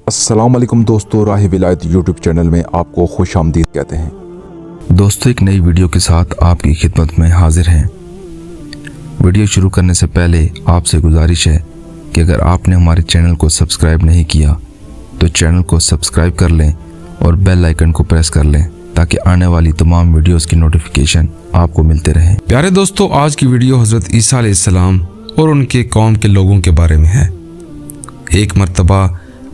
अस्सलाम वालेकुम दोस्तों, राह विलायत यूट्यूब चैनल में आपको खुश आमदीद कहते हैं। दोस्तों, एक नई वीडियो के साथ आपकी खिदमत में हाजिर हैं। वीडियो शुरू करने से पहले आपसे गुजारिश है कि अगर आपने हमारे चैनल को सब्सक्राइब नहीं किया तो चैनल को सब्सक्राइब कर लें और बेल आइकन को प्रेस कर लें ताकि आने वाली तमाम वीडियोस की नोटिफिकेशन आपको मिलते रहें। प्यारे दोस्तों, आज की वीडियो हज़रत ईसा अलैहिस्सलाम और उनके कौम के लोगों के बारे में है। एक मर्तबा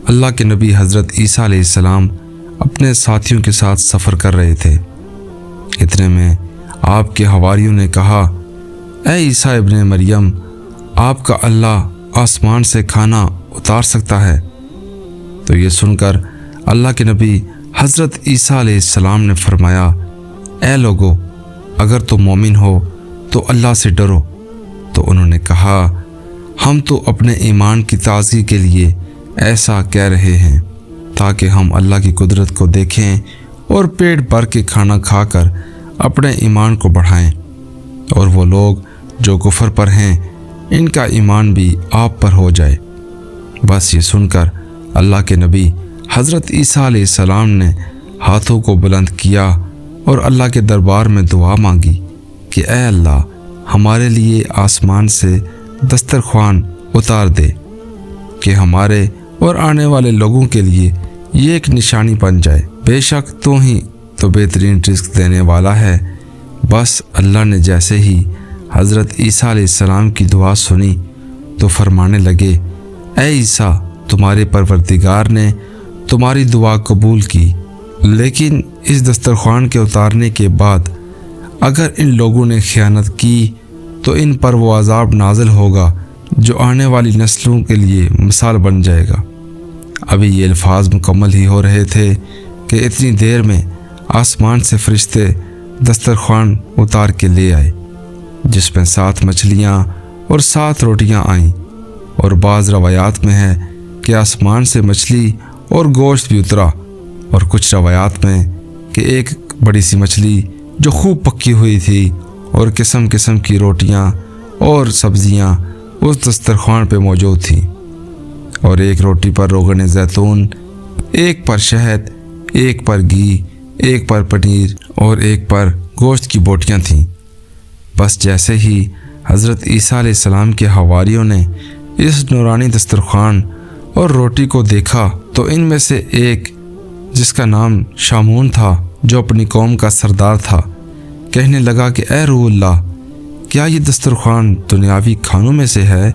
अल्लाह के नबी हज़रत ईसा अलैहिस्सलाम अपने साथियों के साथ सफ़र कर रहे थे। इतने में आपके हवारियों ने कहा, ऐ ईसा इब्ने मरियम, आपका अल्लाह आसमान से खाना उतार सकता है। तो ये सुनकर अल्लाह के नबी हज़रत ईसा अलैहिस्सलाम ने फरमाया, ऐ लोगो, अगर तुम मोमिन हो तो अल्लाह से डरो। तो उन्होंने कहा, हम तो अपने ईमान की ताज़गी के लिए ऐसा कह रहे हैं ताकि हम अल्लाह की कुदरत को देखें और पेट भर के खाना खाकर अपने ईमान को बढ़ाएं। और वो लोग जो कुफर पर हैं, इनका ईमान भी आप पर हो जाए। बस ये सुनकर अल्लाह के नबी हज़रत ईसा अलैहिस्सलाम ने हाथों को बुलंद किया और अल्लाह के दरबार में दुआ मांगी कि ऐ अल्लाह, हमारे लिए आसमान से दस्तरख्वान उतार दे कि हमारे और आने वाले लोगों के लिए ये एक निशानी बन जाए। बेशक तू ही तो बेहतरीन रिज़्क़ देने वाला है। बस अल्लाह ने जैसे ही हज़रत ईसा अलैहिस्सलाम की दुआ सुनी तो फरमाने लगे, ऐ ईसा, तुम्हारे परवरदिगार ने तुम्हारी दुआ कबूल की, लेकिन इस दस्तरख्वान के उतारने के बाद अगर इन लोगों ने खयानत की तो इन पर वो अज़ाब नाज़िल होगा जो आने वाली नस्लों के लिए मिसाल बन जाएगा। अभी ये अल्फाज मुकम्मल ही हो रहे थे कि इतनी देर में आसमान से फरिश्ते दस्तरख्वान उतार के ले आए, जिसमें 7 मछलियाँ और 7 रोटियाँ आईं। और बाज़ रवायात में है कि आसमान से मछली और गोश्त भी उतरा, और कुछ रवायात में कि एक बड़ी सी मछली जो खूब पकी हुई थी और किस्म किस्म की रोटियाँ और सब्ज़ियाँ उस दस्तरख्वान पे मौजूद थी। और एक रोटी पर रोगन ज़ैतून, एक पर शहद, एक पर घी, एक पर पनीर और एक पर गोश्त की बोटियां थीं। बस जैसे ही हज़रत ईसा अलैहिस्सलाम के हवारियों ने इस नूरानी दस्तरख्वान और रोटी को देखा तो इनमें से एक, जिसका नाम शामून था, जो अपनी कौम का सरदार था, कहने लगा कि ऐ रूहुल्लाह, क्या ये दस्तरख्वान दुनियावी खानों में से है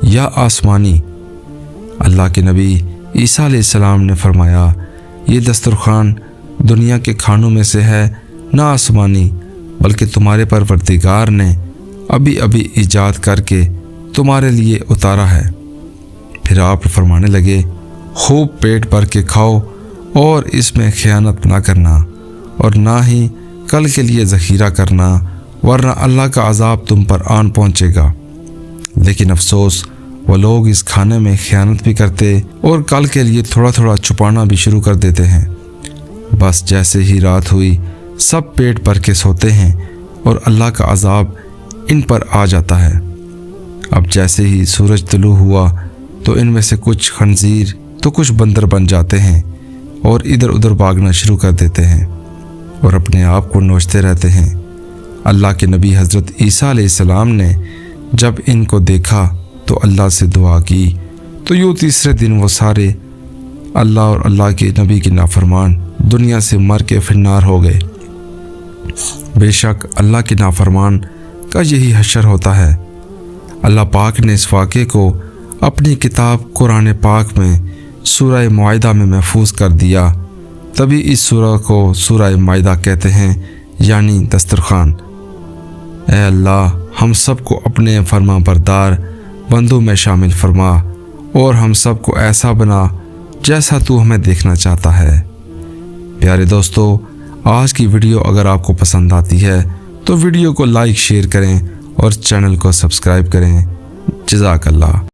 या आसमानी? अल्लाह के नबी ईसा अलैहिस्सलाम ने फरमाया, ये दस्तरख्वान दुनिया के खानों में से है, ना आसमानी, बल्कि तुम्हारे परवरदिगार ने अभी अभी ईजाद करके तुम्हारे लिए उतारा है। फिर आप फरमाने लगे, खूब पेट भर के खाओ और इसमें खयानत ना करना और ना ही कल के लिए ज़ख़ीरा करना, वरना अल्लाह का अज़ाब तुम पर आन पहुँचेगा। लेकिन अफसोस, वो लोग इस खाने में खयानत भी करते और कल के लिए थोड़ा थोड़ा छुपाना भी शुरू कर देते हैं। बस जैसे ही रात हुई, सब पेट भर के सोते हैं और अल्लाह का अज़ाब इन पर आ जाता है। अब जैसे ही सूरज तुलू हुआ तो इनमें से कुछ खंजीर तो कुछ बंदर बन जाते हैं और इधर उधर भागना शुरू कर देते हैं और अपने आप को नोचते रहते हैं। अल्लाह के नबी हज़रत ईसा अलैहिस्सलाम ने जब इनको देखा तो अल्लाह से दुआ की, तो यूँ तीसरे दिन वो सारे अल्लाह और अल्लाह के नबी के नाफरमान दुनिया से मर के फिन्नार हो गए। बेशक अल्लाह के नाफरमान का यही हशर होता है। अल्लाह पाक ने इस वाक़े को अपनी किताब कुरान पाक में सूरह माइदा में महफूज कर दिया। तभी इस सूरह को सूरह माइदा कहते हैं, यानी दस्तरख्वान। ऐ अल्लाह, हम सब को अपने फरमा बरदार बंदों में शामिल फरमा और हम सब को ऐसा बना जैसा तू हमें देखना चाहता है। प्यारे दोस्तों, आज की वीडियो अगर आपको पसंद आती है तो वीडियो को लाइक शेयर करें और चैनल को सब्सक्राइब करें। जज़ाकल्लाह।